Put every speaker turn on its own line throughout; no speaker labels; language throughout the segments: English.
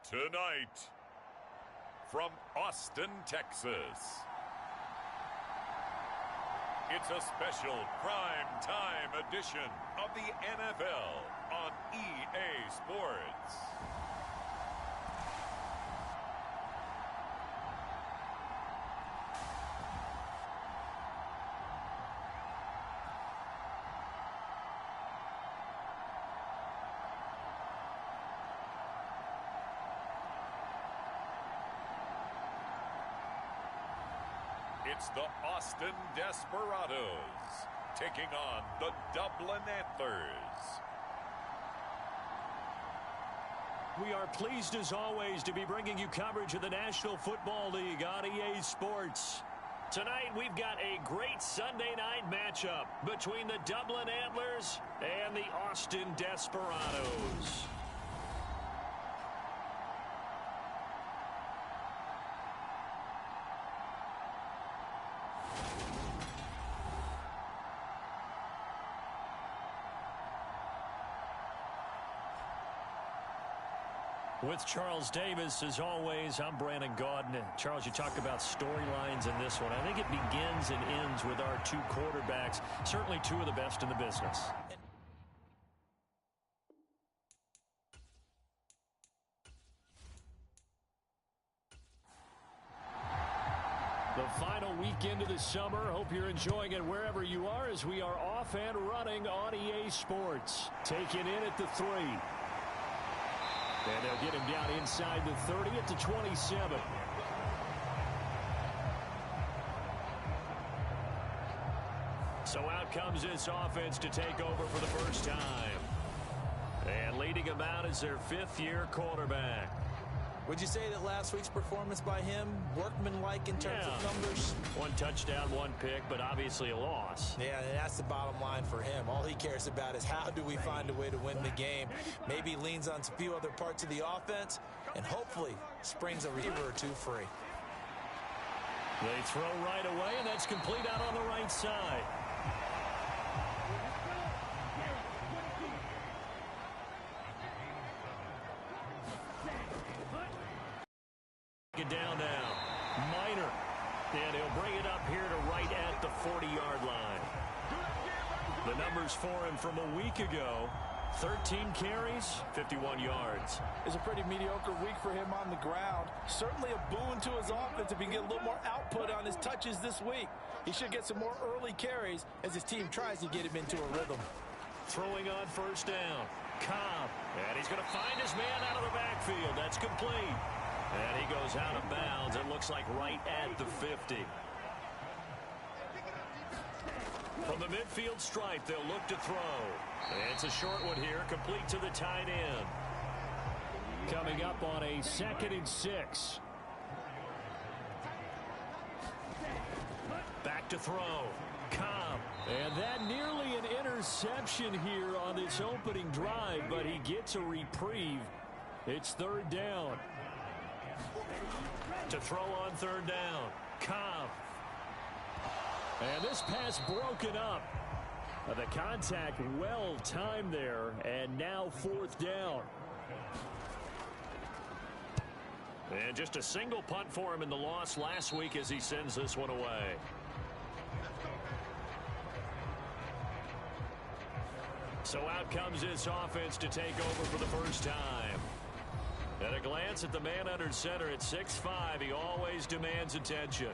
Tonight, from Austin, Texas, it's a special prime time edition of the NFL on EA Sports. It's the Austin Desperados taking on the Dublin Antlers.
We are pleased as always to be bringing you coverage of the National Football League on EA Sports. Tonight we've got a great Sunday night matchup between the Dublin Antlers and the Austin Desperados. With Charles Davis, as always, I'm Brandon Gaudin. Charles, you talk about storylines in this one. I think it begins and ends with our two quarterbacks, certainly two of the best in the business. The final weekend of the summer. Hope you're enjoying it wherever you are as we are off and running on EA Sports. Taking in at the 3. And they'll get him down inside the 30 at the 27. So out comes this offense to take over for the first time. And leading him out is their fifth-year quarterback.
Would you say that last week's performance by him, workmanlike in terms of numbers?
One touchdown, one pick, but obviously a loss.
Yeah, and that's the bottom line for him. All he cares about is how do we find a way to win the game. Maybe leans on a few other parts of the offense, and hopefully springs a receiver or two free.
They throw right away, and that's complete out on the right side. Down now. Minor. And he'll bring it up here to right at the 40-yard line. The numbers for him from a week ago. 13 carries, 51 yards.
It's a pretty mediocre week for him on the ground. Certainly a boon to his offense if he can get a little more output on his touches this week. He should get some more early carries as his team tries to get him into a rhythm.
Throwing on first down. Cobb. And he's going to find his man out of the backfield. That's complete. And he goes out of bounds. It looks like right at the 50. From the midfield stripe, they'll look to throw. And it's a short one here, complete to the tight end. Coming up on a 2nd and 6. Back to throw. Cobb. And that nearly an interception here on this opening drive, but he gets a reprieve. It's 3rd down. To throw on 3rd down. Cobb. And this pass broken up. The contact well timed there. And now 4th down. And just a single punt for him in the loss last week as he sends this one away. So out comes this offense to take over for the first time. At a glance at the man under center at 6'5", he always demands attention.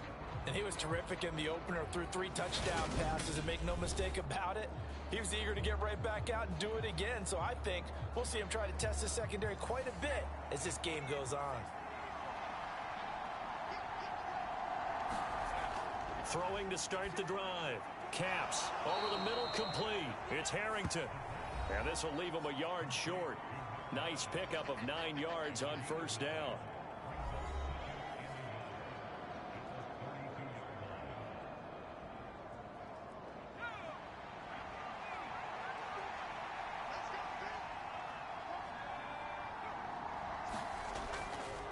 And he was terrific in the opener, threw 3 touchdown passes, and make no mistake about it, he was eager to get right back out and do it again. So I think we'll see him try to test the secondary quite a bit as this game goes on.
Throwing to start the drive. Caps over the middle, complete. It's Harrington. And this will leave him a yard short. Nice pickup of 9 yards on first down.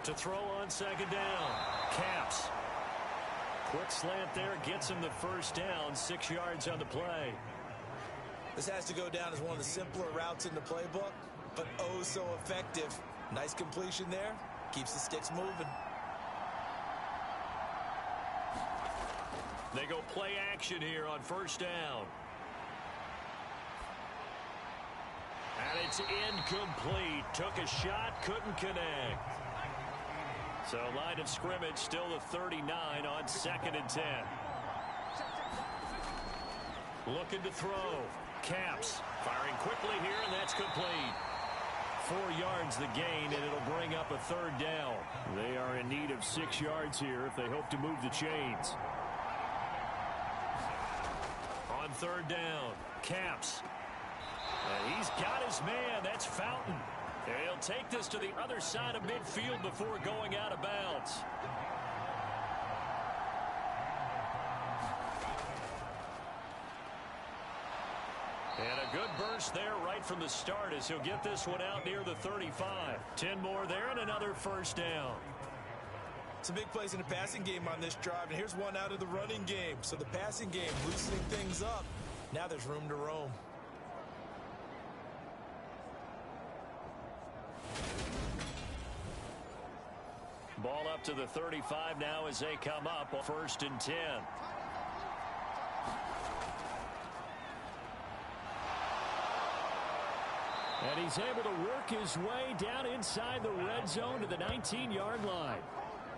To throw on 2nd down. Caps. Quick slant there, gets him the first down, 6 yards on the play.
This has to go down as one of the simpler routes in the playbook, but oh so effective. Nice completion there. keeps the sticks moving.
They go play action here on first down. And it's incomplete. Took a shot, couldn't connect. So line of scrimmage still a 39 on 2nd and 10. Looking to throw. Caps firing quickly here, and that's complete. 4 yards the gain, and it'll bring up a 3rd down. They are in need of 6 yards here if they hope to move the chains. On 3rd down, Caps. And he's got his man. That's Fountain. He'll take this to the other side of midfield before going out of bounds. And a good burst there right from the start as he'll get this one out near the 35. 10 more there and another 1st down.
Some big plays in the passing game on this drive, and here's one out of the running game. So the passing game loosening things up. Now there's room to roam.
Ball up to the 35 now as they come up on 1st and 10. And he's able to work his way down inside the red zone to the 19-yard line.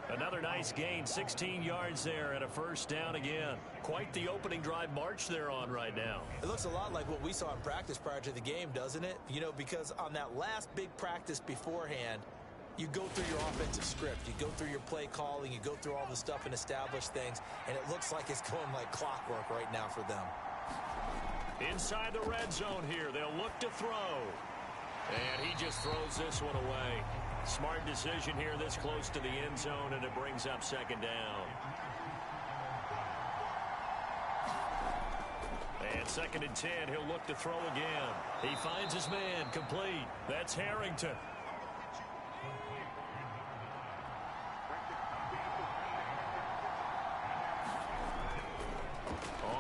Another nice gain, 16 yards there and a 1st down again. Quite the opening drive march they're on right now.
It looks a lot like what we saw in practice prior to the game, doesn't it? You know, because on that last big practice beforehand, you go through your offensive script, you go through your play calling, you go through all the stuff and establish things, and it looks like it's going like clockwork right now for them.
Inside the red zone here, they'll look to throw. And he just throws this one away. Smart decision here this close to the end zone, and it brings up 2nd down. And 2nd and 10, he'll look to throw again. He finds his man, complete. That's Harrington.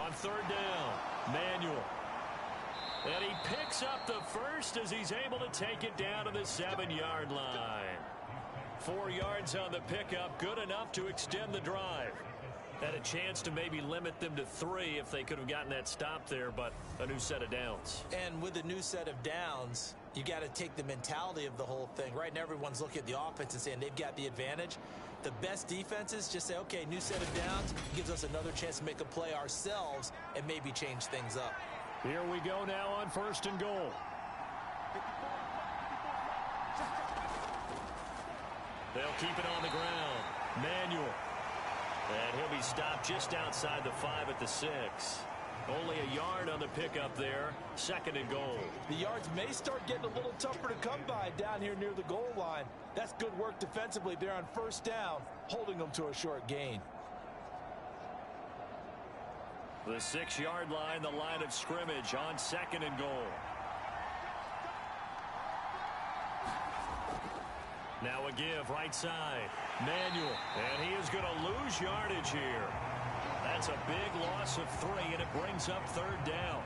On 3rd down, Manuel. And he picks up the first as he's able to take it down to the 7-yard line. 4 yards on the pickup, good enough to extend the drive. Had a chance to maybe limit them to 3 if they could have gotten that stop there, but a new set of downs.
And with a new set of downs, you got to take the mentality of the whole thing. Right now, everyone's looking at the offense and saying they've got the advantage. The best defenses just say, okay, new set of downs gives us another chance to make a play ourselves and maybe change things up.
Here we go now on 1st and goal. They'll keep it on the ground. Manuel. And he'll be stopped just outside the 5 at the 6. Only a yard on the pickup there. 2nd and goal.
The yards may start getting a little tougher to come by down here near the goal line. That's good work defensively there on 1st down, holding them to a short gain.
The 6-yard line, the line of scrimmage on 2nd and goal. Now a give right side. Manuel. And he is going to lose yardage here. That's a big loss of 3, and it brings up 3rd down.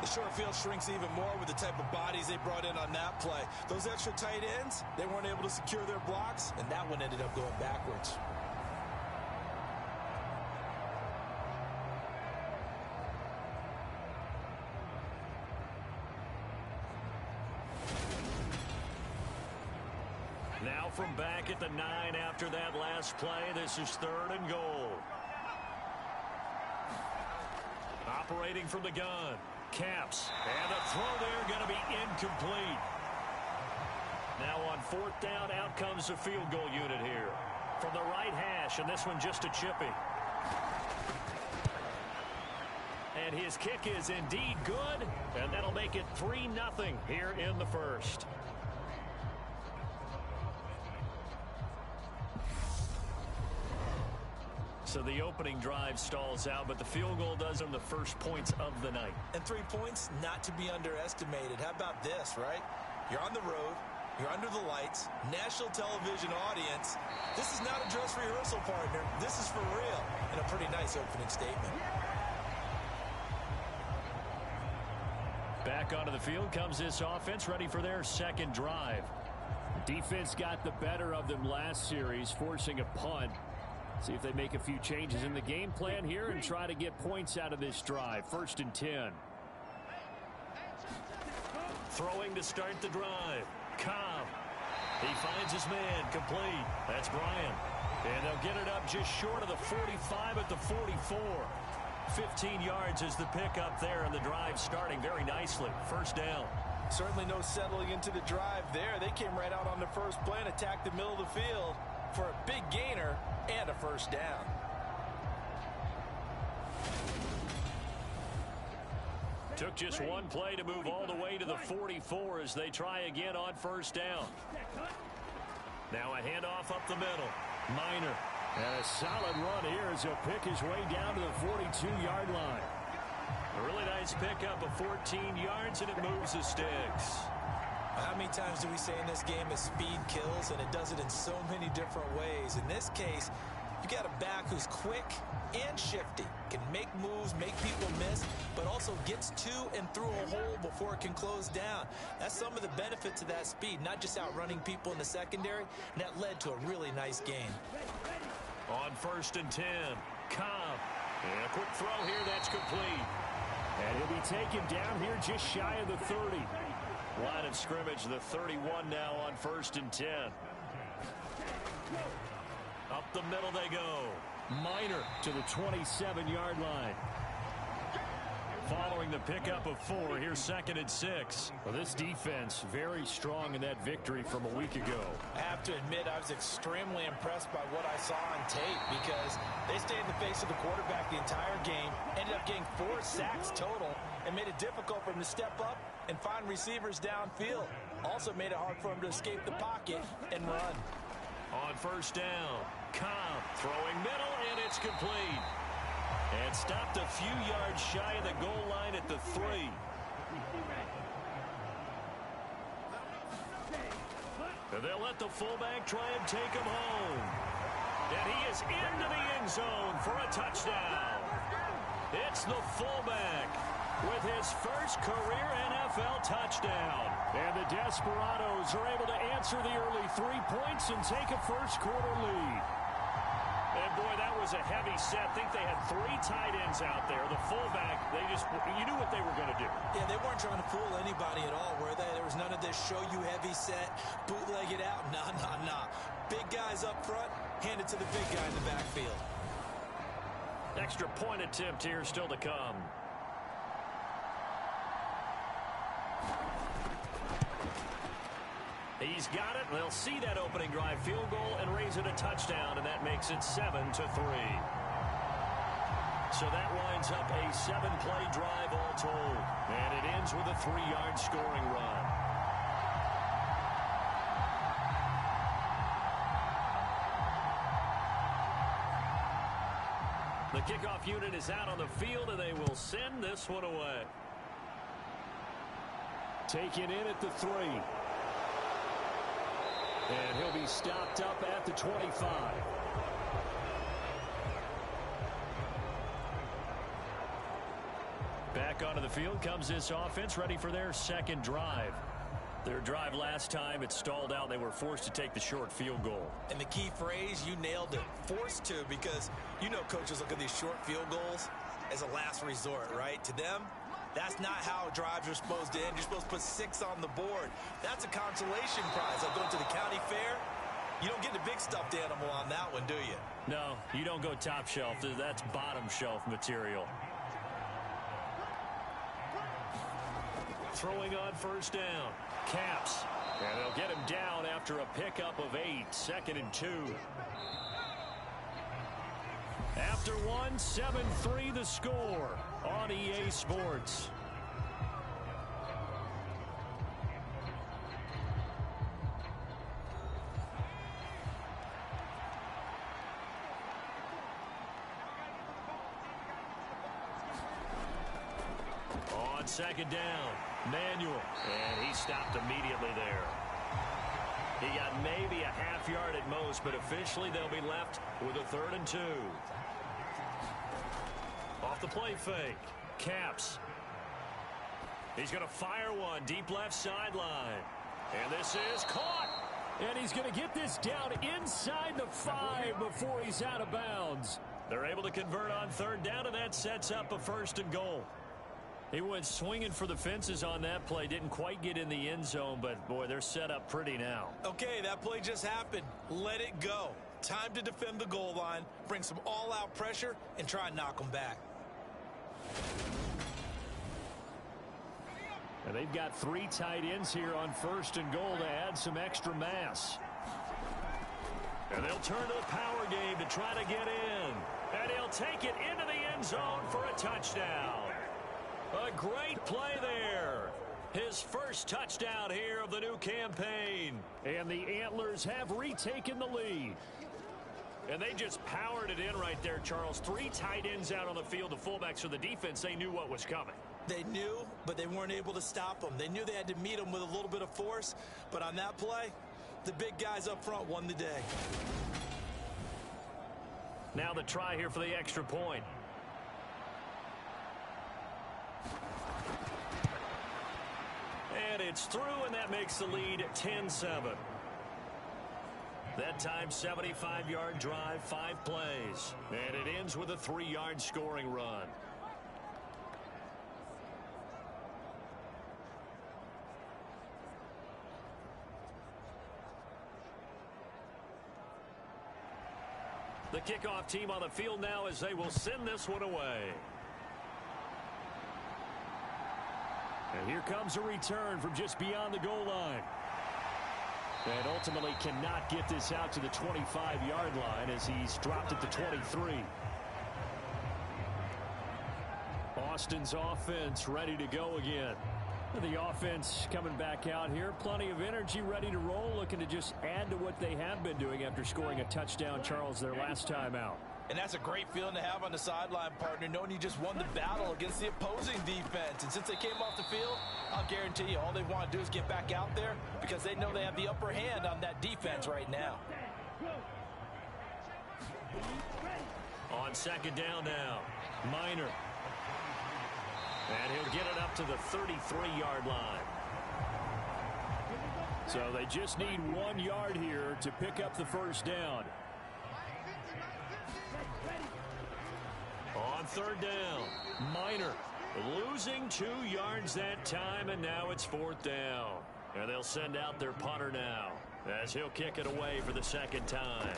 The short field shrinks even more with the type of bodies they brought in on that play. Those extra tight ends, they weren't able to secure their blocks, and that one ended up going backwards.
Now from back at the 9 after that last play, this is 3rd and goal. Operating from the gun. Caps. And the throw there going to be incomplete. Now on 4th down, out comes the field goal unit here. From the right hash, and this one just a chippy. And his kick is indeed good, and that'll make it 3-0 here in the 1st. So the opening drive stalls out, but the field goal does on the first points of the night.
And 3 points, not to be underestimated. How about this, right? You're on the road. You're under the lights. National television audience. This is not a dress rehearsal, partner. This is for real. And a pretty nice opening statement.
Back onto the field comes this offense, ready for their 2nd drive. Defense got the better of them last series, forcing a punt. See if they make a few changes in the game plan here and try to get points out of this drive. 1st and 10. Throwing to start the drive. Cobb. He finds his man. Complete. That's Bryant. And they'll get it up just short of the 45 at the 44. 15 yards is the pickup there, and the drive starting very nicely. 1st down.
Certainly no settling into the drive there. They came right out on the first play and attacked the middle of the field for a big gainer and a 1st down.
Took just one play to move all the way to the 44 as they try again on 1st down. Now a handoff up the middle. Minor. And a solid run here as he'll pick his way down to the 42-yard line. A really nice pickup of 14 yards, and it moves the sticks.
How many times do we say in this game that speed kills, and it does it in so many different ways? In this case, you got a back who's quick and shifty, can make moves, make people miss, but also gets to and through a hole before it can close down. That's some of the benefits of that speed, not just outrunning people in the secondary, and that led to a really nice gain.
On 1st and 10, Cobb. And a quick throw here, that's complete. And he'll be taken down here just shy of the 30. Line of scrimmage, the 31 now on 1st and 10. Up the middle they go. Minor to the 27-yard line. Following the pickup of 4, here's 2nd and 6. Well, this defense very strong in that victory from a week ago.
I have to admit, I was extremely impressed by what I saw on tape because they stayed in the face of the quarterback the entire game, ended up getting 4 sacks total, and made it difficult for him to step up and find receivers downfield. Also made it hard for him to escape the pocket and run.
On 1st down, Cobb throwing middle, and it's complete. And stopped a few yards shy of the goal line at the 3. And they'll let the fullback try and take him home. And he is into the end zone for a touchdown. It's the fullback with his first career NFL touchdown. And the Desperados are able to answer the early 3 points and take a first-quarter lead. And boy, that was a heavy set. I think they had 3 tight ends out there. The fullback, you knew what they were going to do.
Yeah, they weren't trying to fool anybody at all, were they? There was none of this show you heavy set, bootleg it out. Nah. Big guys up front, hand it to the big guy in the backfield.
Extra point attempt here still to come. He's got it. They'll see that opening drive field goal and raise it a touchdown, and that makes it 7-3. So that winds up a 7-play drive all told, and it ends with a 3-yard scoring run. The kickoff unit is out on the field, and they will send this one away. Taken in at the 3. And he'll be stopped up at the 25. Back onto the field comes this offense, ready for their 2nd drive. Their drive last time, it stalled out. They were forced to take the short field goal.
And the key phrase, you nailed it, forced to, because you know coaches look at these short field goals as a last resort, right? To them, that's not how drives are supposed to end. You're supposed to put 6 on the board. That's a consolation prize. Like going to the county fair, you don't get the big stuffed animal on that one, do you?
No, you don't go top shelf. That's bottom shelf material. Throwing on 1st down. Caps. And they'll get him down after a pickup of 8. 2nd and 2. After 1, 7-3 the score on EA Sports. On 2nd down, Manuel, and he stopped immediately there. He got maybe a half yard at most, but officially they'll be left with a 3rd and 2. Off the play fake. Caps. He's going to fire one deep left sideline. And this is caught. And he's going to get this down inside the 5 before he's out of bounds. They're able to convert on third down, and that sets up a 1st and goal. He went swinging for the fences on that play. Didn't quite get in the end zone, but, boy, they're set up pretty now.
Okay, that play just happened. Let it go. Time to defend the goal line, bring some all-out pressure, and try and knock them back.
And they've got 3 tight ends here on 1st and goal to add some extra mass. And they'll turn to the power game to try to get in. And he'll take it into the end zone for a touchdown. A great play there. His first touchdown here of the new campaign. And the Antlers have retaken the lead. And they just powered it in right there, Charles. 3 tight ends out on the field. The fullbacks for the defense, they knew what was coming.
They knew, but they weren't able to stop them. They knew they had to meet them with a little bit of force. But on that play, the big guys up front won the day.
Now the try here for the extra point. And it's through, and that makes the lead 10-7. That time, 75-yard drive, 5 plays. And it ends with a 3-yard scoring run. The kickoff team on the field now as they will send this one away. And here comes a return from just beyond the goal line. And ultimately cannot get this out to the 25-yard line as he's dropped at the 23. Austin's offense ready to go again. The offense coming back out here. Plenty of energy, ready to roll, looking to just add to what they have been doing after scoring a touchdown, Charles, their last time out.
And that's a great feeling to have on the sideline, partner, knowing you just won the battle against the opposing defense. And since they came off the field, I'll guarantee you all they want to do is get back out there because they know they have the upper hand on that defense right now.
On 2nd down now, Minor. And he'll get it up to the 33-yard line. So they just need 1 yard here to pick up the 1st down. On 3rd down, Minor losing 2 yards that time, and now it's 4th down. And they'll send out their punter now as he'll kick it away for the 2nd time.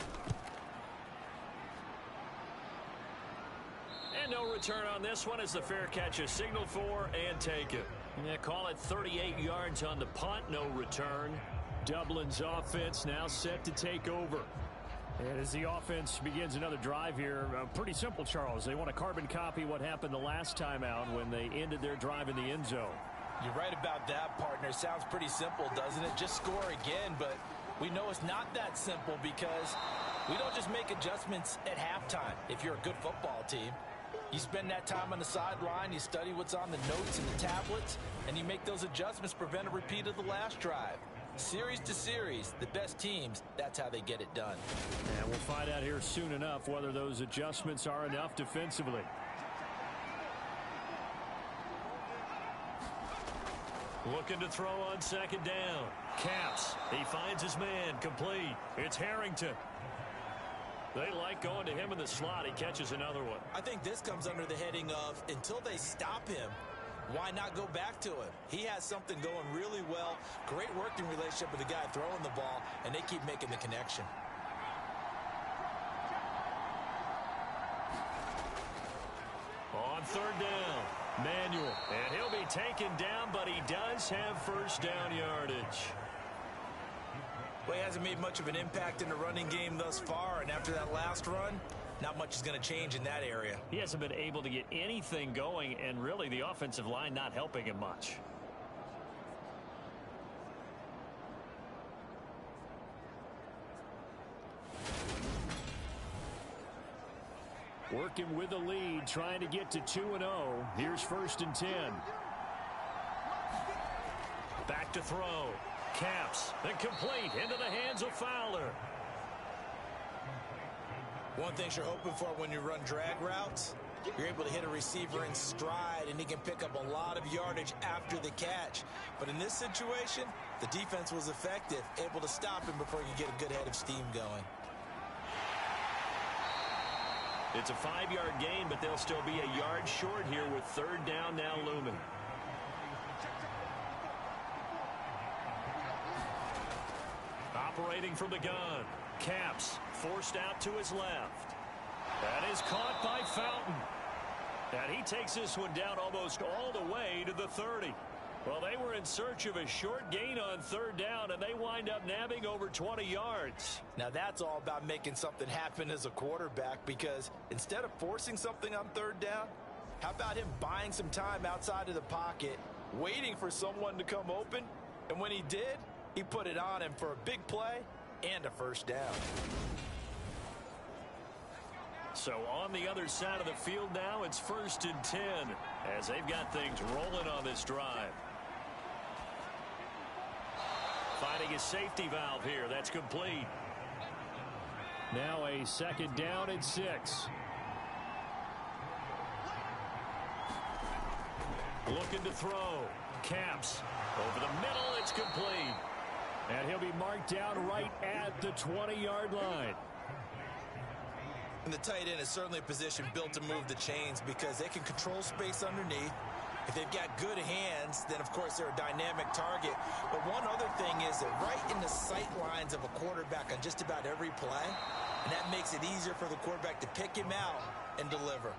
And no return on this one as the fair catch is signaled for and taken. Yeah, call it 38 yards on the punt, no return. Dublin's offense now set to take over. And as the offense begins another drive here, pretty simple, Charles. They want to carbon copy what happened the last time out when they ended their drive in the end zone.
You're right about that, partner. Sounds pretty simple, doesn't it? Just score again, but we know it's not that simple because we don't just make adjustments at halftime if you're a good football team. You spend that time on the sideline, you study what's on the notes and the tablets, and you make those adjustments to prevent a repeat of the last drive. Series to series, the best teams, that's how they get it done.
And we'll find out here soon enough whether those adjustments are enough defensively. Looking to throw on 2nd down. Caps. He finds his man. Complete. It's Harrington. They like going to him in the slot. He catches another one.
I think this comes under the heading of until they stop him, why not go back to him? He has something going really well. Great working relationship with the guy throwing the ball, and they keep making the connection.
On 3rd down, Manuel. And he'll be taken down, but he does have 1st down yardage.
Well, he hasn't made much of an impact in the running game thus far, and after that last run, not much is going to change in that area.
He hasn't been able to get anything going, and really the offensive line not helping him much. Working with the lead, trying to get to 2-0. Here's 1st and 10. Back to throw. Caps. And complete into the hands of Fowler.
One thing you're hoping for when you run drag routes, You're able to hit a receiver in stride, and he can pick up a lot of yardage after the catch. But in this situation, the defense was effective, able to stop him before he could get a good head of steam going.
It's a 5-yard gain, but they'll still be a yard short here with third down now looming. Operating from the gun. Capps forced out to his left. That is caught by Fountain. And he takes this one down almost all the way to the 30. Well, they were in search of a short gain on third down, and they wind up nabbing over 20 yards.
Now, that's all about making something happen as a quarterback, because instead of forcing something on third down, how about him buying some time outside of the pocket, waiting for someone to come open, and when he did, he put it on him for a big play and a first down.
So on the other side of the field now, it's 1st and 10 as they've got things rolling on this drive. Finding a safety valve here. That's complete. Now a 2nd down and 6. Looking to throw. Capps over the middle. It's complete. And he'll be marked down right at the 20-yard line.
And the tight end is certainly a position built to move the chains because they can control space underneath. If they've got good hands, then, of course, they're a dynamic target. But one other thing is that right in the sight lines of a quarterback on just about every play, and that makes it easier for the quarterback to pick him out and deliver.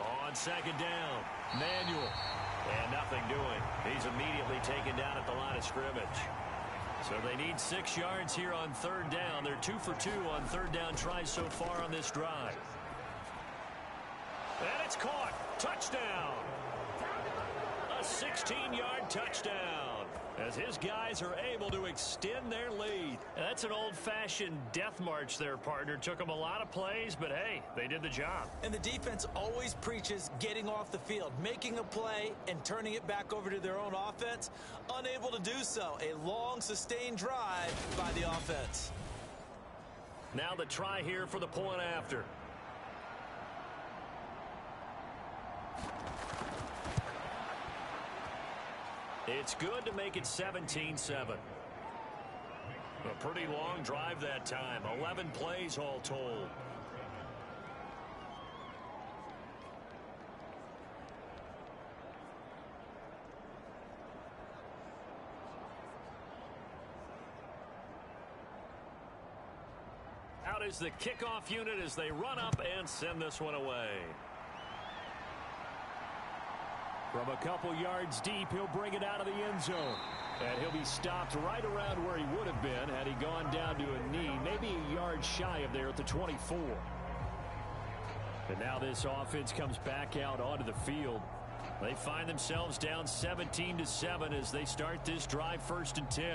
On 2nd down, Manuel. And nothing doing. He's immediately taken down at the line of scrimmage. So they need 6 yards here on third down. They're 2 for 2 on third down tries so far on this drive. And it's caught. Touchdown. A 16-yard touchdown as his guys are able to extend their lead. That's an old-fashioned death march there, partner. Took them a lot of plays, but hey, they did the job.
And the defense always preaches getting off the field, making a play and turning it back over to their own offense. Unable to do so. A long, sustained drive by the offense.
Now the try here for the point after. It's good to make it 17-7. A pretty long drive that time. 11 plays all told. Out is the kickoff unit as they run up and send this one away. From a couple yards deep, he'll bring it out of the end zone. And he'll be stopped right around where he would have been had he gone down to a knee, maybe a yard shy of there at the 24. And now this offense comes back out onto the field. They find themselves down 17-7 as they start this drive 1st and 10.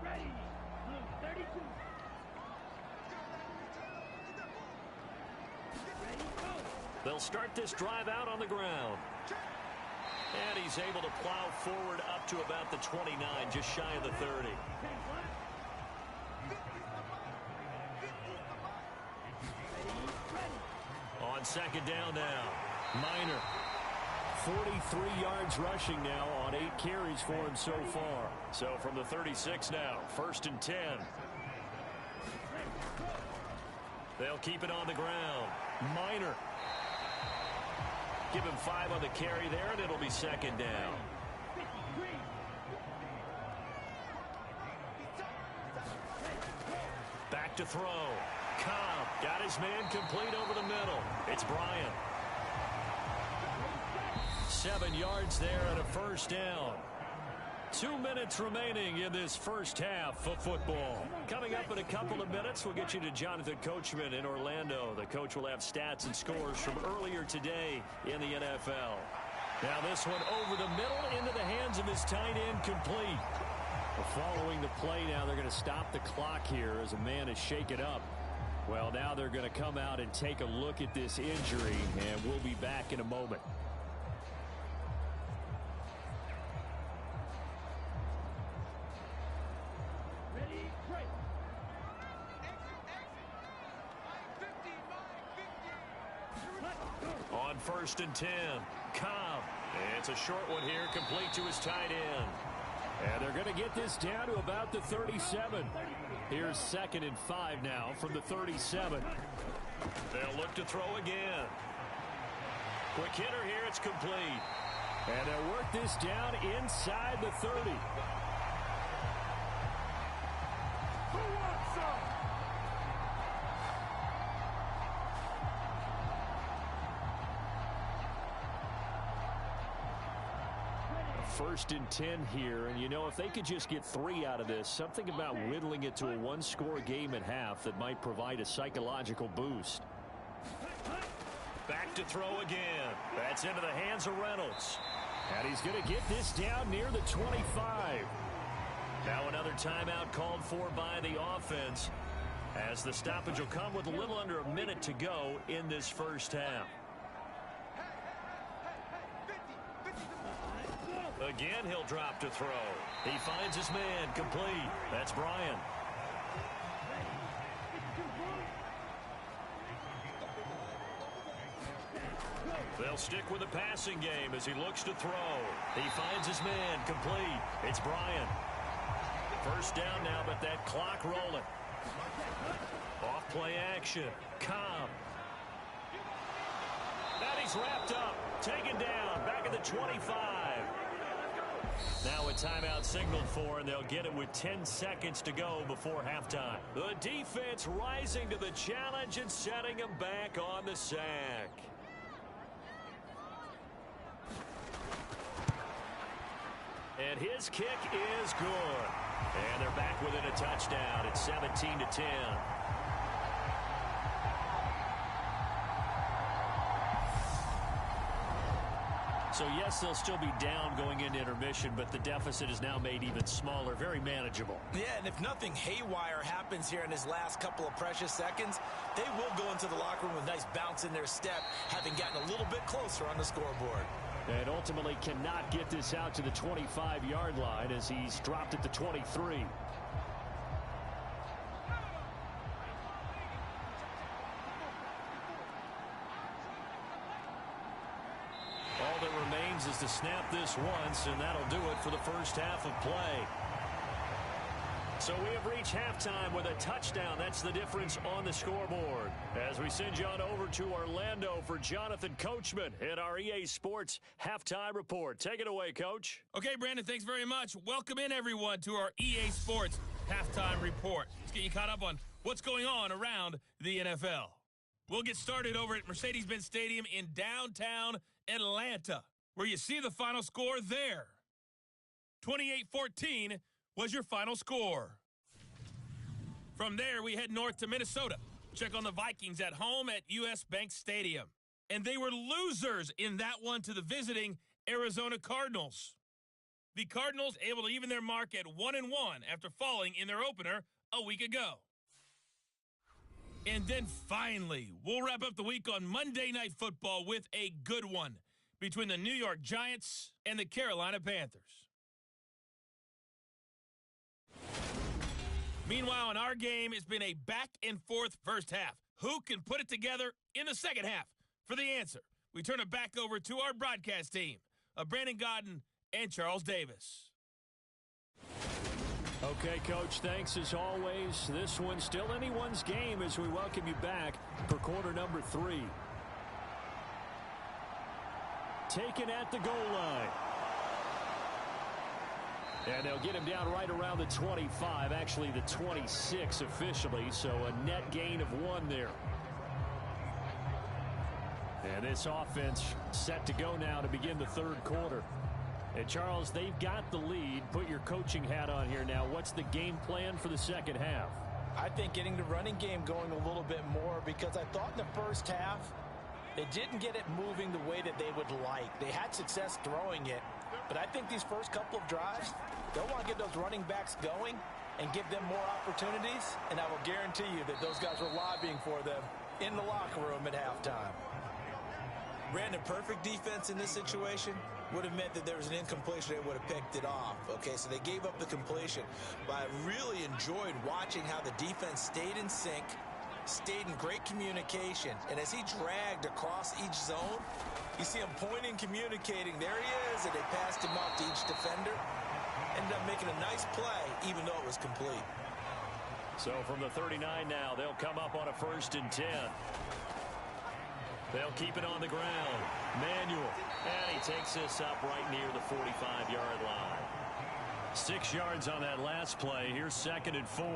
Ready. Blue 32. Ready, go.
They'll start this drive out on the ground. And he's able to plow forward up to about the 29, just shy of the 30. On 2nd down now, Minor. 43 yards rushing now on 8 carries for him so far. So from the 36 now, 1st and 10. They'll keep it on the ground. Minor. Give him 5 on the carry there, and it'll be 2nd down. Back to throw. Cobb got his man complete over the middle. It's Bryant. 7 yards there and a 1st down. 2 minutes remaining in this first half of football. Coming up in a couple of minutes, we'll get you to Jonathan Coachman in Orlando. The coach will have stats and scores from earlier today in the NFL. Now this one over the middle into the hands of his tight end, complete. Following the play now, they're going to stop the clock here as a man is shaken up. Well, now they're going to come out and take a look at this injury, and we'll be back in a moment. 1st and 10. Cobb. It's a short one here, complete to his tight end. And they're going to get this down to about the 37. Here's 2nd and 5 now from the 37. They'll look to throw again. Quick hitter here, it's complete. And they'll work this down inside the 30. First and 10 here, and you know, if they could just get 3 out of this, something about whittling it to a one-score game at half that might provide a psychological boost. Back to throw again. That's into the hands of Reynolds. And he's going to get this down near the 25. Now another timeout called for by the offense, as the stoppage will come with a little under a minute to go in this first half. Again, he'll drop to throw. He finds his man, complete. That's Bryan. They'll stick with the passing game as he looks to throw. He finds his man, complete. It's Bryan. First down now, but that clock rolling. Off play action. Cobb. Now he's wrapped up. Taken down. Back at the 25. Now a timeout signaled for, and they'll get it with 10 seconds to go before halftime. The defense rising to the challenge and setting him back on the sack. And his kick is good. And they're back within a touchdown. It's 17-10. So, yes, they'll still be down going into intermission, but the deficit is now made even smaller, very manageable.
Yeah, and if nothing haywire happens here in his last couple of precious seconds, they will go into the locker room with a nice bounce in their step, having gotten a little bit closer on the scoreboard.
And ultimately cannot get this out to the 25-yard line as he's dropped at the 23. All that remains is to snap this once, and that'll do it for the first half of play. So we have reached halftime with a touchdown. That's the difference on the scoreboard. As we send you on over to Orlando for Jonathan Coachman in our EA Sports Halftime Report. Take it away, Coach.
Okay, Brandon, thanks very much. Welcome in, everyone, to our EA Sports Halftime Report. Let's get you caught up on what's going on around the NFL. We'll get started over at Mercedes-Benz Stadium in downtown Atlanta, where you see the final score there. 28-14 was your final score. From there, we head north to Minnesota. Check on the Vikings at home at US Bank Stadium. And they were losers in that one to the visiting Arizona Cardinals. The Cardinals able to even their mark at 1-1 after falling in their opener a week ago. And then finally, we'll wrap up the week on Monday Night Football with a good one between the New York Giants and the Carolina Panthers. Meanwhile, in our game, it's been a back-and-forth first half. Who can put it together in the second half? For the answer, we turn it back over to our broadcast team of Brandon Godden and Charles Davis.
Okay, Coach, thanks as always. This one's still anyone's game as we welcome you back for quarter number 3. Taken at the goal line. And they'll get him down right around the 25, actually the 26 officially, so a net gain of 1 there. And this offense set to go now to begin the third quarter. And, Charles, they've got the lead. Put your coaching hat on here now. What's the game plan for the second half?
I think getting the running game going a little bit more, because I thought in the first half they didn't get it moving the way that they would like. They had success throwing it, but I think these first couple of drives, they'll want to get those running backs going and give them more opportunities, and I will guarantee you that those guys were lobbying for them in the locker room at halftime.
Brandon, perfect defense in this situation would have meant that there was an incompletion. They would have picked it off. Okay, so they gave up the completion. But I really enjoyed watching how the defense stayed in sync, stayed in great communication. And as he dragged across each zone, you see him pointing, communicating. There he is, and they passed him off to each defender. Ended up making a nice play, even though it was complete.
So from the 39 now, they'll come up on a 1st and 10. They'll keep it on the ground. Manuel. And he takes this up right near the 45-yard line. 6 yards on that last play. Here's 2nd and 4.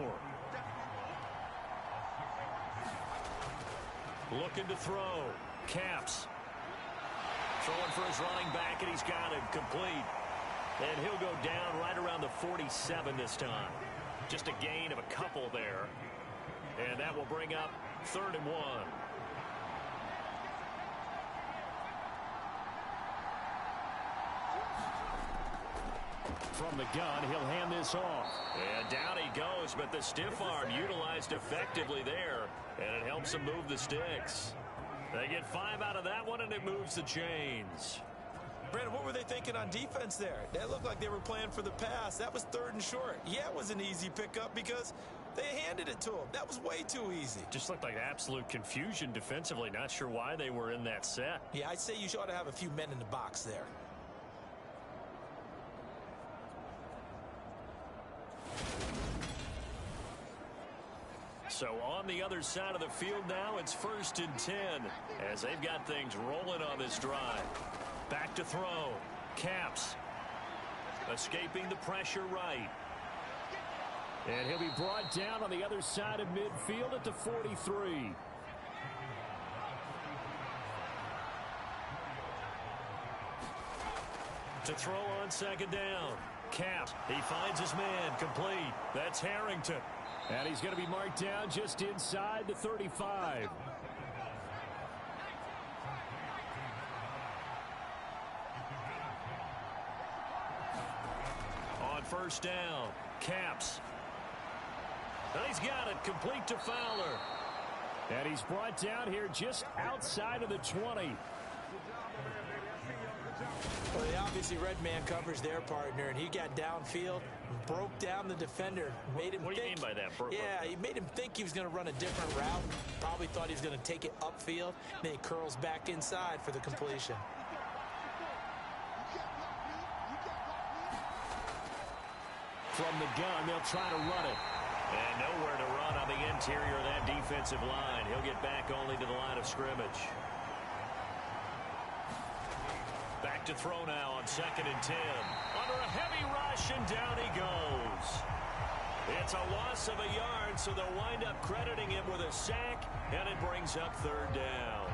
Looking to throw. Caps. Throwing for his running back, and he's got it complete. And he'll go down right around the 47 this time. Just a gain of a couple there. And that will bring up 3rd and 1. From the gun, he'll hand this off. And down he goes, but the stiff arm utilized effectively there. And it helps him move the sticks. They get 5 out of that one, and it moves the chains.
Brandon, what were they thinking on defense there? That looked like they were playing for the pass. That was 3rd and short. Yeah, it was an easy pickup because they handed it to him. That was way too easy.
Just looked like absolute confusion defensively. Not sure why they were in that set.
Yeah, I'd say you ought to have a few men in the box there.
So on the other side of the field now, it's 1st and 10 as they've got things rolling on this drive. Back to throw. Caps. Escaping the pressure right. And he'll be brought down on the other side of midfield at the 43. To throw on 2nd down. Caps. He finds his man. Complete. That's Harrington. And he's going to be marked down just inside the 35. On 1st down, Caps. And he's got it complete to Fowler. And he's brought down here just outside of the 20.
Well, they obviously read man coverage their partner, and he got downfield, broke down the defender, made him
What do you mean by that?
Yeah, he made him think he was going to run a different route. Probably thought he was going to take it upfield. Then he curls back inside for the completion.
From the gun, they'll try to run it. And nowhere to run on the interior of that defensive line. He'll get back only to the line of scrimmage. Back to throw now on 2nd and 10. Under a heavy rush, and down he goes. It's a loss of a yard, so they'll wind up crediting him with a sack, and it brings up 3rd down.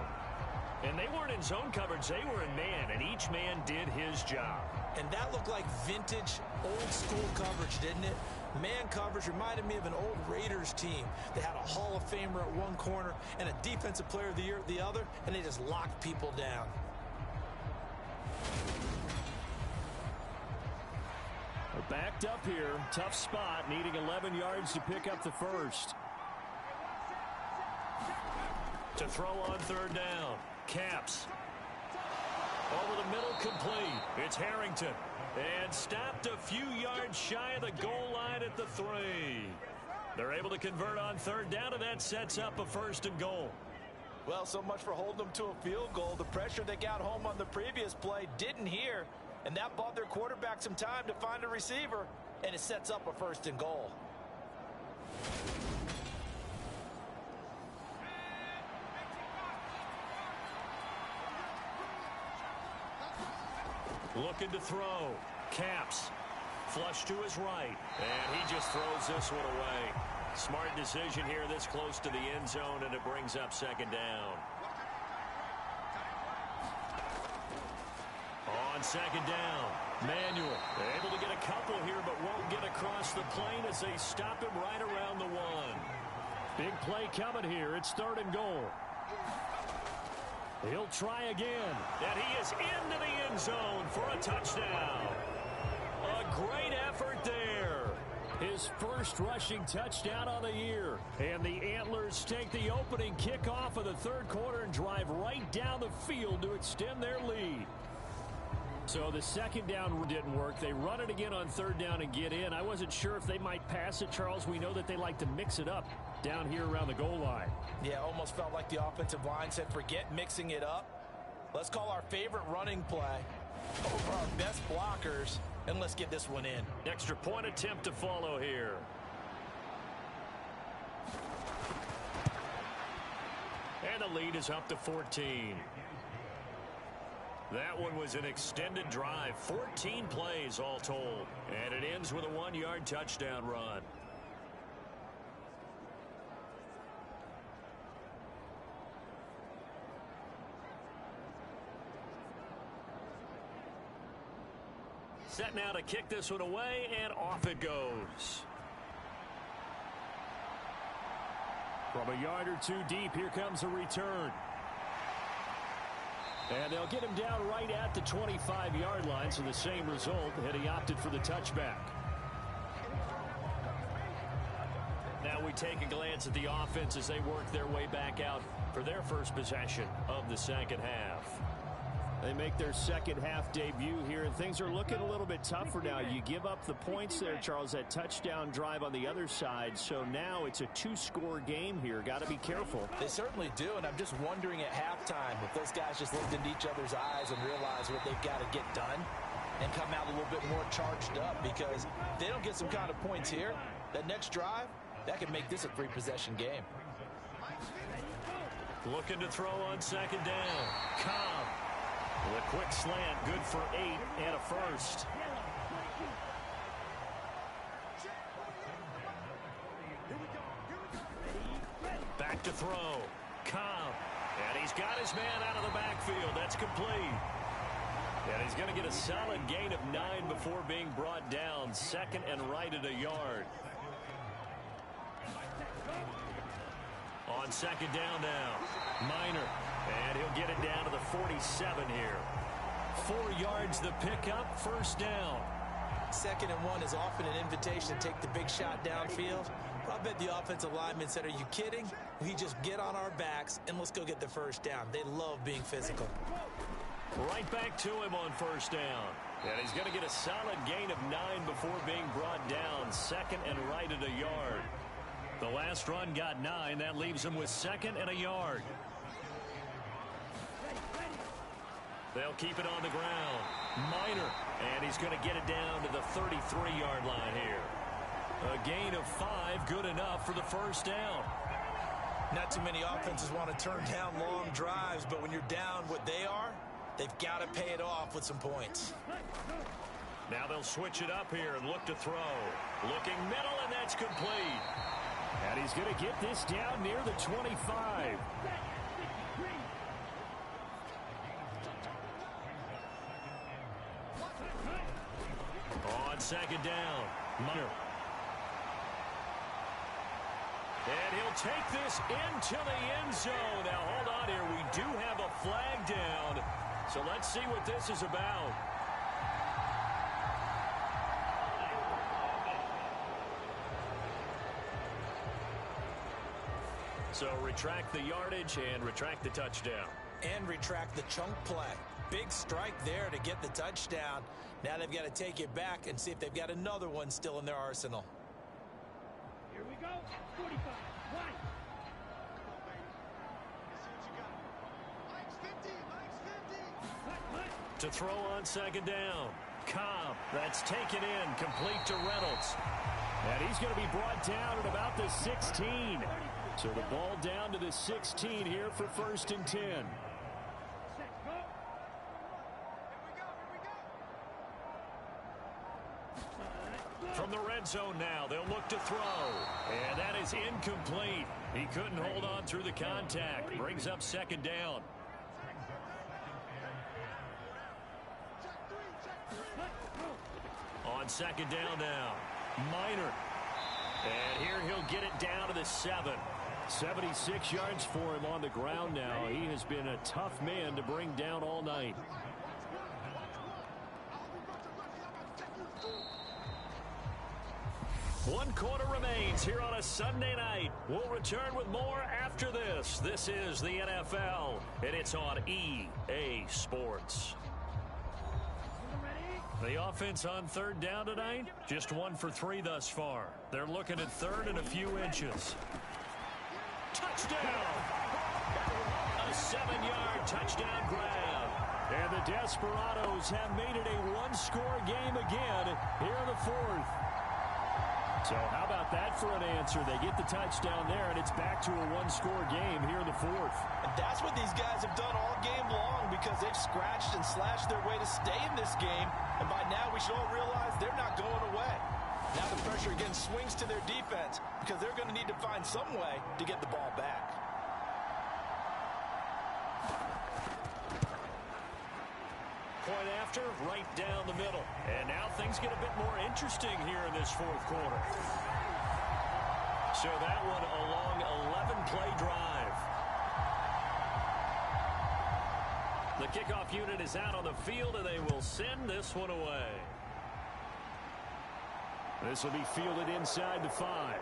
And they weren't in zone coverage. They were in man, and each man did his job.
And that looked like vintage, old-school coverage, didn't it? Man coverage reminded me of an old Raiders team. They had a Hall of Famer at one corner and a Defensive Player of the Year at the other, and they just locked people down.
They're backed up here. Tough spot, needing 11 yards to pick up the 1st. To throw on 3rd down. Caps. Over the middle, complete. It's Harrington. And stopped a few yards shy of the goal line at the 3. They're able to convert on 3rd down, and that sets up a 1st and goal.
Well, so much for holding them to a field goal. The pressure they got home on the previous play didn't hear, and that bought their quarterback some time to find a receiver, and it sets up a 1st and goal.
Looking to throw. Caps. Flush to his right. And he just throws this one away. Smart decision here this close to the end zone, and it brings up 2nd down. On 2nd down, Manuel able to get a couple here, but won't get across the plane as they stop him right around the 1. Big play coming here. It's 3rd and goal. He'll try again. And he is into the end zone for a touchdown. A great effort there. His first rushing touchdown on the year. And the Antlers take the opening kickoff of the 3rd quarter and drive right down the field to extend their lead. So the second down didn't work. They run it again on third down and get in. I wasn't sure if they might pass it, Charles. We know that they like to mix it up down here around the goal line.
Yeah, almost felt like the offensive line said, forget mixing it up. Let's call our favorite running play over our best blockers, and let's get this one in.
Extra point attempt to follow here. And the lead is up to 14. That one was an extended drive, 14 plays all told. And it ends with a 1-yard touchdown run. Set now to kick this one away, and off it goes. From a yard or two deep, here comes a return. And they'll get him down right at the 25-yard line, so the same result, and he opted for the touchback. Now we take a glance at the offense as they work their way back out for their first possession of the second half. They make their second half debut here, and things are looking a little bit tougher now. You give up the points there, Charles, that touchdown drive on the other side. So now it's a 2-score game here. Got to be careful.
They certainly do, and I'm just wondering at halftime if those guys just looked into each other's eyes and realized what they've got to get done and come out a little bit more charged up, because if they don't get some kind of points here, that next drive, that could make this a 3-possession game.
Looking to throw on second down. Cobb. With a quick slant, good for 8 and a first. Back to throw. Cobb. And he's got his man out of the backfield. That's complete. And he's going to get a solid gain of 9 before being brought down. Second and right at a yard. On second down now. Minor. And he'll get it down to the 47 here. 4 yards the pickup, first down.
2nd and 1 is often an invitation to take the big shot downfield. But I bet the offensive linemen said, are you kidding? We just get on our backs and let's go get the first down. They love being physical.
Right back to him on first down. And he's going to get a solid gain of 9 before being brought down. Second and right at a yard. The last run got 9. That leaves him with 2nd and a yard. They'll keep it on the ground. Minor. And he's going to get it down to the 33-yard line here. A gain of 5, good enough for the first down.
Not too many offenses want to turn down long drives, but when you're down what they are, they've got to pay it off with some points.
Now they'll switch it up here and look to throw. Looking middle, and that's complete. And he's going to get this down near the 25. On second down, Minor. And he'll take this into the end zone. Now, hold on here. We do have a flag down. So let's see what this is about. So retract the yardage and retract the touchdown.
And retract the chunk play. Big strike there to get the touchdown. Now they've got to take it back and see if they've got another one still in their arsenal.
Here we go. 45. One.
To throw on second down. Cobb. That's taken in. Complete to Reynolds. And he's going to be brought down at about the 16. So the ball down to the 16 here for 1st and 10. From the red zone now, they'll look to throw. And that is incomplete. He couldn't hold on through the contact. Brings up second down. On second down now, Minor. And here he'll get it down to the 7. 76 yards for him on the ground now. He has been a tough man to bring down all night. One quarter remains here on a Sunday night. We'll return with more after this. This is the NFL, and it's on EA Sports. The offense on third down tonight, just 1 for 3 thus far. They're looking at third and a few inches. Touchdown! A 7-yard touchdown grab. And the Desperados have made it a one-score game again here in the fourth. So how about that for an answer? They get the touchdown there, and it's back to a one-score game here in the fourth.
And that's what these guys have done all game long because they've scratched and slashed their way to stay in this game. And by now, we should all realize they're not going away. Now the pressure again swings to their defense because they're going to need to find some way to get the ball back.
Point after, right down the middle. And now things get a bit more interesting here in this fourth quarter. So that one a long 11-play drive. The kickoff unit is out on the field, and they will send this one away. This will be fielded inside the 5.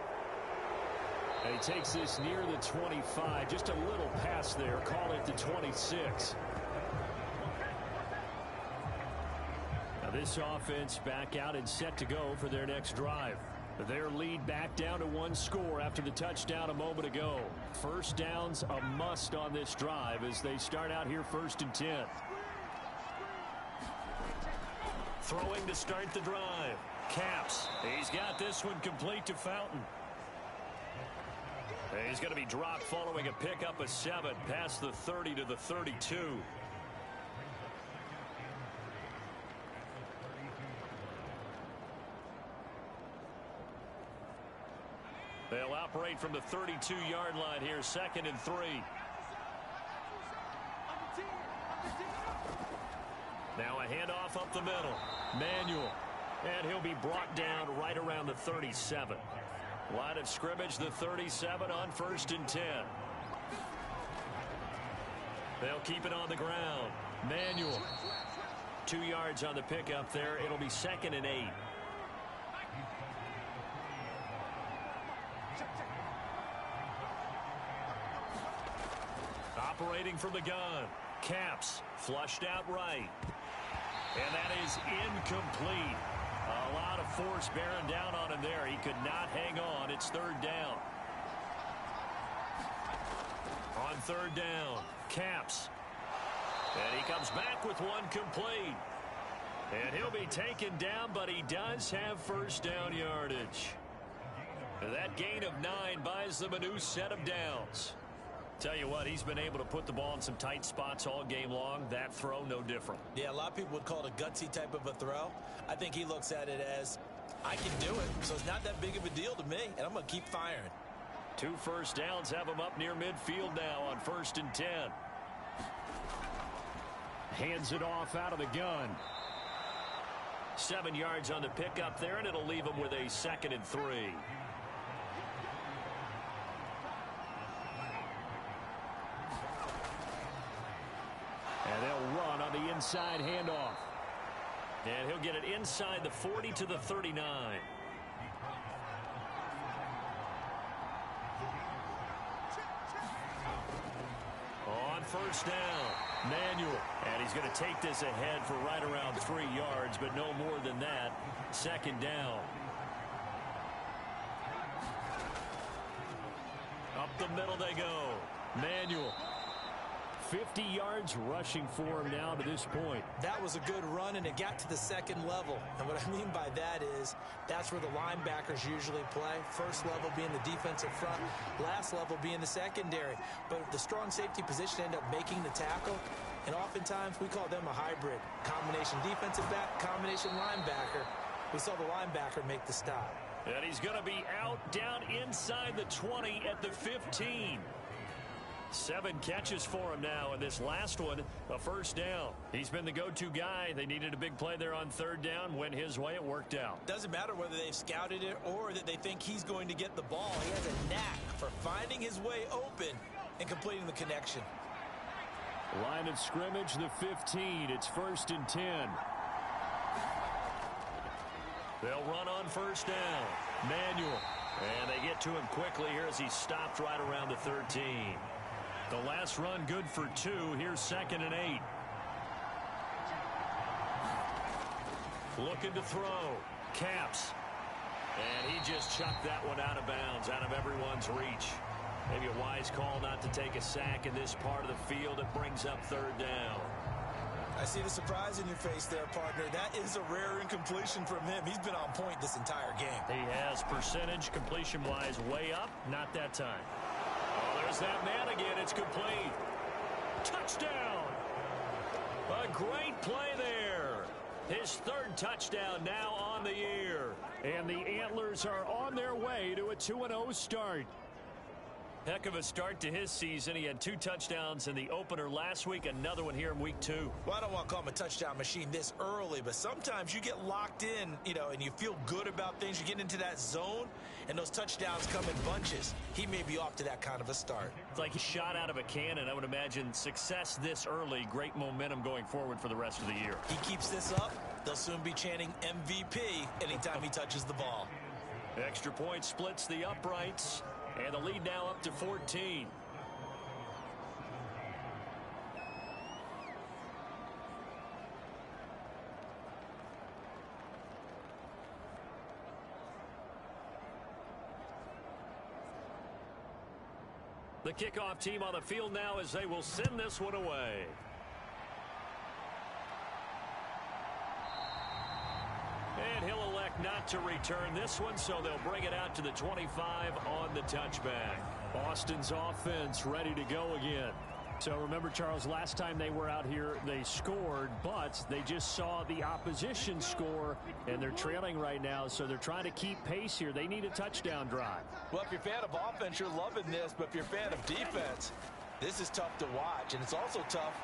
And he takes this near the 25. Just a little pass there. Call it the 26. Now this offense back out and set to go for their next drive. Their lead back down to 1 score after the touchdown a moment ago. First down's a must on this drive as they start out here 1st and 10. Throwing to start the drive. Caps. He's got this one complete to Fountain. He's going to be dropped following a pickup of 7 past the 30 to the 32. They'll operate from the 32-yard line here, 2nd and 3. Now a handoff up the middle. Manuel. And he'll be brought down right around the 37. Line of scrimmage, the 37 on 1st and 10. They'll keep it on the ground. Manuel. 2 yards on the pickup there. It'll be 2nd and 8. Operating from the gun. Caps. Flushed out right. And that is incomplete. A lot of force bearing down on him there. He could not hang on. It's 3rd down. On 3rd down, Caps. And he comes back with one complete. And he'll be taken down, but he does have 1st down yardage. That gain of 9 buys them a new set of downs. Tell you what, he's been able to put the ball in some tight spots all game long. That throw, no different.
Yeah, a lot of people would call it a gutsy type of a throw. I think he looks at it as, I can do it, so it's not that big of a deal to me, and I'm going to keep firing.
2 first downs have him up near midfield now on 1st and 10. Hands it off out of the gun. 7 yards on the pickup there, and it'll leave him with a 2nd and 3. And they'll run on the inside handoff. And he'll get it inside the 40 to the 39. On 1st down, Manuel. And he's going to take this ahead for right around 3 yards, but no more than that. 2nd down. Up the middle they go. Manuel. 50 yards rushing for him now to this point.
That was a good run, and it got to the 2nd level. And what I mean by that is that's where the linebackers usually play. First level being the defensive front, last level being the secondary. But the strong safety position ended up making the tackle, and oftentimes we call them a hybrid. Combination defensive back, combination linebacker. We saw the linebacker make the stop.
And he's going to be out down inside the 20 at the 15. 7 catches for him now, and this last one, a 1st down. He's been the go-to guy. They needed a big play there on 3rd down. Went his way. It worked out.
Doesn't matter whether they've scouted it or that they think he's going to get the ball. He has a knack for finding his way open and completing the connection.
Line of scrimmage, the 15. It's 1st and 10. They'll run on 1st down. Manuel. And they get to him quickly here as he stopped right around the 13. The last run good for 2. Here's 2nd and 8. Looking to throw. Caps. And he just chucked that one out of bounds, out of everyone's reach. Maybe a wise call not to take a sack in this part of the field. It brings up third down.
I see the surprise in your face there, partner. That is a rare incompletion from him. He's been on point this entire game.
He has percentage completion-wise way up. Not that time. Oh, there's that man again. It's complete. Touchdown. A great play there. His third touchdown now on the year. And the Antlers are on their way to a 2-0 start. Heck of a start to his season. He had 2 touchdowns in the opener last week, another one here in week 2.
Well, I don't want to call him a touchdown machine this early, but sometimes you get locked in, and you feel good about things. You get into that zone, and those touchdowns come in bunches. He may be off to that kind of a start.
It's like he shot out of a cannon. I would imagine success this early, great momentum going forward for the rest of the year.
He keeps this up, they'll soon be chanting MVP anytime he touches the ball.
Extra point splits the uprights. And the lead now up to 14. The kickoff team on the field now as they will send this one away. And he'll elect not to return this one, so they'll bring it out to the 25 on the touchback. Austin's offense ready to go again. So remember, Charles, last time they were out here, they scored, but they just saw the opposition score, and they're trailing right now, so they're trying to keep pace here. They need a touchdown drive.
Well, if you're a fan of offense, you're loving this, but if you're a fan of defense, this is tough to watch, and it's also tough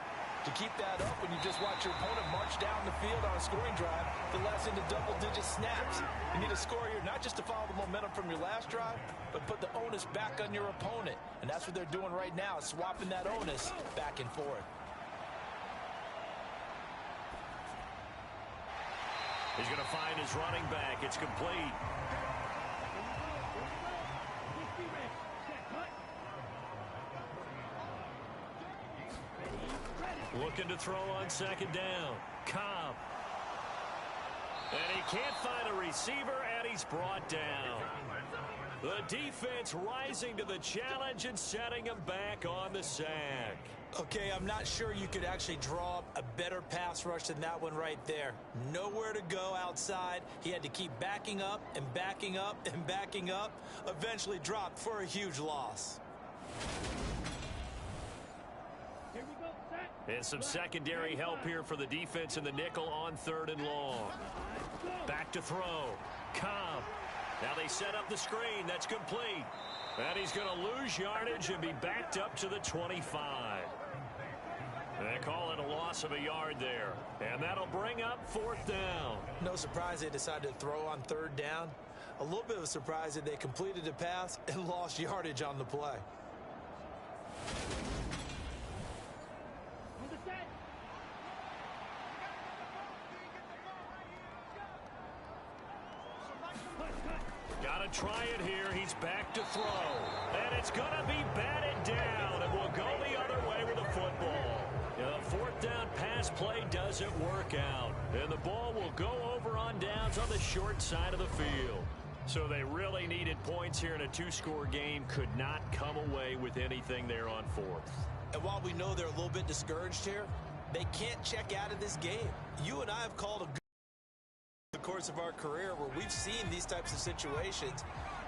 to keep that up when you just watch your opponent march down the field on a scoring drive that lasts into double-digit snaps. You need a score here not just to follow the momentum from your last drive, but put the onus back on your opponent. And that's what they're doing right now, swapping that onus back and forth.
He's going to find his running back. It's complete. Looking to throw on second down. Cobb. And he can't find a receiver, and he's brought down. The defense rising to the challenge and setting him back on the sack.
Okay, I'm not sure you could actually draw up a better pass rush than that one right there. Nowhere to go outside. He had to keep backing up and backing up and backing up. Eventually dropped for a huge loss.
And some secondary help here for the defense in the nickel on 3rd and long. Back to throw. Cobb. Now they set up the screen. That's complete. And he's going to lose yardage and be backed up to the 25. They call it a loss of a yard there. And that'll bring up 4th down.
No surprise they decided to throw on 3rd down. A little bit of a surprise that they completed the pass and lost yardage on the play.
Got to try it here. He's back to throw. And it's going to be batted down. And we'll go the other way with the football. The 4th down pass play doesn't work out. And the ball will go over on downs on the short side of the field. So they really needed points here in a 2-score game. Could not come away with anything there on 4th.
And while we know they're a little bit discouraged here, they can't check out of this game. You and I have called a the course of our career where we've seen these types of situations.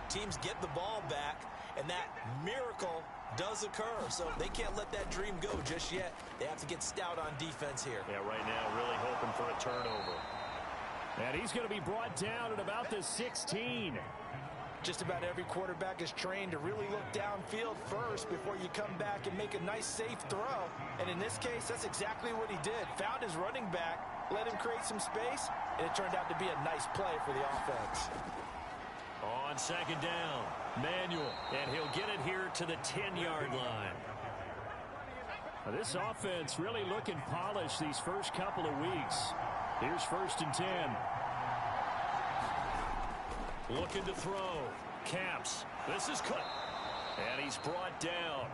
Teams get the ball back, and that miracle does occur. So they can't let that dream go just yet. They have to get stout on defense here.
Yeah, right now really hoping for a turnover. And he's going to be brought down at about the 16.
Just about every quarterback is trained to really look downfield first before you come back and make a nice, safe throw. And in this case, that's exactly what he did. Found his running back, let him create some space, and it turned out to be a nice play for the offense.
On second down, Manuel, and he'll get it here to the 10-yard line. Now, this offense really looking polished these first couple of weeks. Here's 1st and 10. Looking to throw. Caps. This is cut. And he's brought down.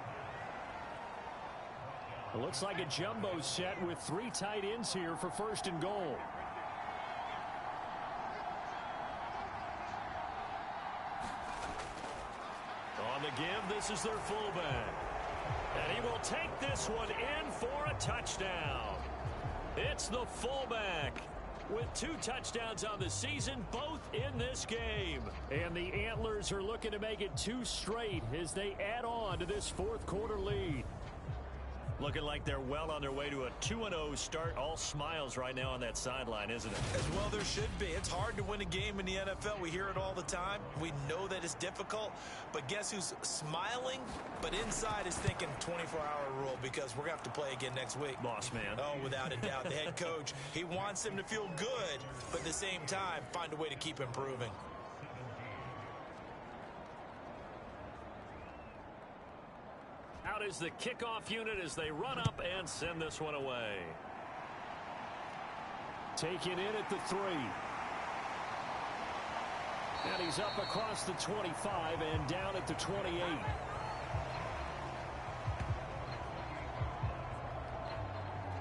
It looks like a jumbo set with 3 tight ends here for 1st and goal. On the give, this is their fullback. And he will take this one in for a touchdown. It's the fullback with 2 touchdowns on the season, both in this game. And the Antlers are looking to make it 2 straight as they add on to this fourth quarter lead. Looking like they're well on their way to a 2-0 start. All smiles right now on that sideline, isn't it?
As well there should be. It's hard to win a game in the NFL. We hear it all the time. We know that it's difficult. But guess who's smiling? But inside is thinking 24-hour rule because we're going to have to play again next week.
Boss man.
Oh, without a doubt. The head coach, he wants them to feel good, but at the same time, find a way to keep improving.
Out is the kickoff unit as they run up and send this one away. Taken in at the 3. And he's up across the 25 and down at the 28.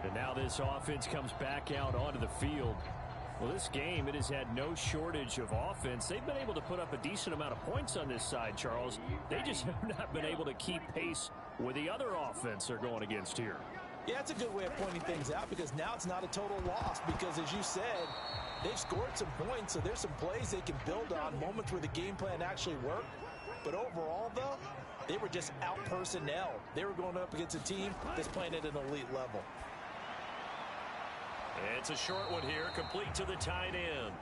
And now this offense comes back out onto the field. Well, this game, it has had no shortage of offense. They've been able to put up a decent amount of points on this side, Charles. They just have not been able to keep pace with the other offense they're going against here.
Yeah, it's a good way of pointing things out because now it's not a total loss because, as you said, they've scored some points, so there's some plays they can build on, moments where the game plan actually worked. But overall, though, they were just out personnel. They were going up against a team that's playing at an elite level.
It's a short one here, complete to the tight end.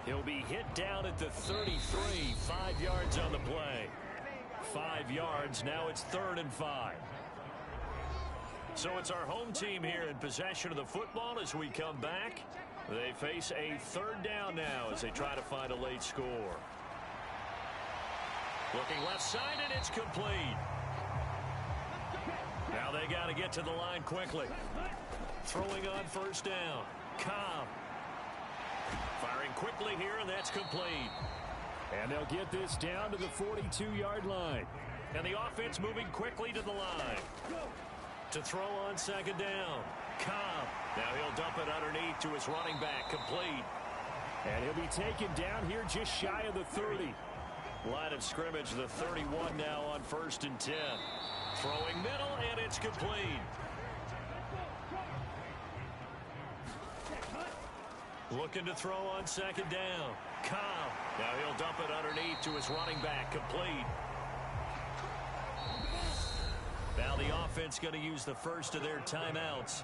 He'll be hit down at the 33, 5 yards on the play. 5 yards, now it's 3rd and 5. So it's our home team here in possession of the football as we come back. They face a 3rd down now as they try to find a late score. Looking left side, and it's complete. Now they got to get to the line quickly. Throwing on 1st down. Cobb. Firing quickly here, and that's complete. And they'll get this down to the 42-yard line. And the offense moving quickly to the line. To throw on 2nd down. Cobb. Now he'll dump it underneath to his running back. Complete. And he'll be taken down here just shy of the 30. Line of scrimmage, the 31 now on 1st and 10. Throwing middle, and it's complete. Looking to throw on 2nd down. Cobb. Now he'll dump it underneath to his running back. Complete. Now the offense going to use the first of their timeouts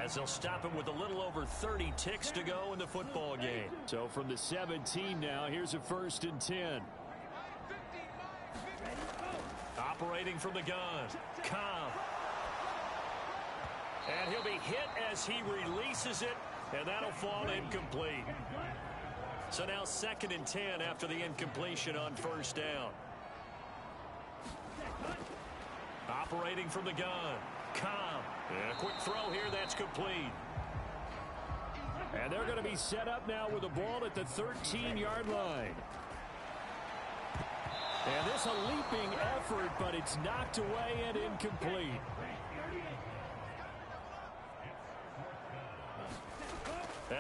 as they'll stop him with a little over 30 ticks to go in the football game. So from the 17 now, here's a 1st and 10. Operating from the gun. Cobb. And he'll be hit as he releases it, and that'll fall incomplete. So now 2nd and 10 after the incompletion on 1st down. Operating from the gun. Cobb. And a quick throw here, that's complete. And they're going to be set up now with the ball at the 13-yard line. And this a leaping effort, but it's knocked away and incomplete.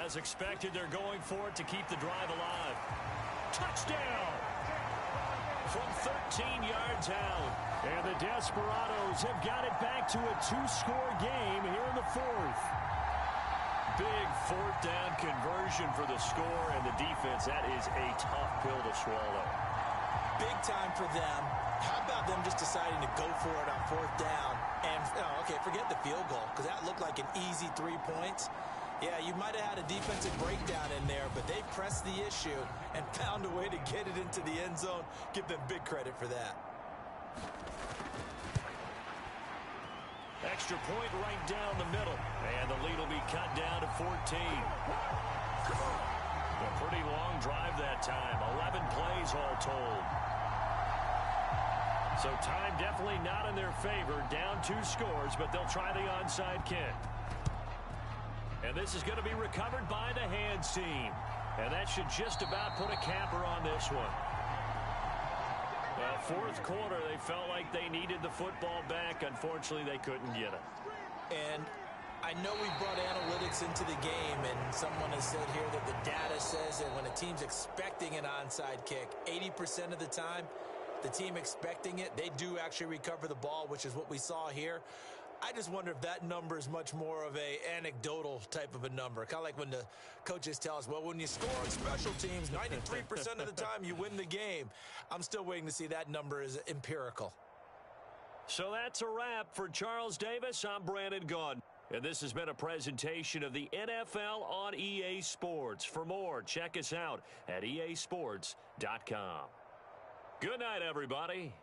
As expected, they're going for it to keep the drive alive. Touchdown! From 13 yards out. And the Desperados have got it back to a 2-score game here in the 4th. Big 4th down conversion for the score, and the defense, that is a tough pill to swallow.
Big time for them. How about them just deciding to go for it on 4th down? And, okay, forget the field goal, because that looked like an easy 3 points. Yeah, you might have had a defensive breakdown in there, but they pressed the issue and found a way to get it into the end zone. Give them big credit for that.
Extra point right down the middle. And the lead will be cut down to 14. A pretty long drive that time. 11 plays all told. So time definitely not in their favor. Down 2 scores, but they'll try the onside kick. And this is going to be recovered by the hands team. And that should just about put a capper on this one. Well, 4th quarter, they felt like they needed the football back. Unfortunately, they couldn't get it.
And I know we brought analytics into the game, and someone has said here that the data says that when a team's expecting an onside kick, 80% of the time, the team expecting it, they do actually recover the ball, which is what we saw here. I just wonder if that number is much more of a anecdotal type of a number. Kind of like when the coaches tell us, well, when you score on special teams, 93% of the time you win the game. I'm still waiting to see that number is empirical.
So that's a wrap for Charles Davis. I'm Brandon Gaudin. And this has been a presentation of the NFL on EA Sports. For more, check us out at easports.com. Good night, everybody.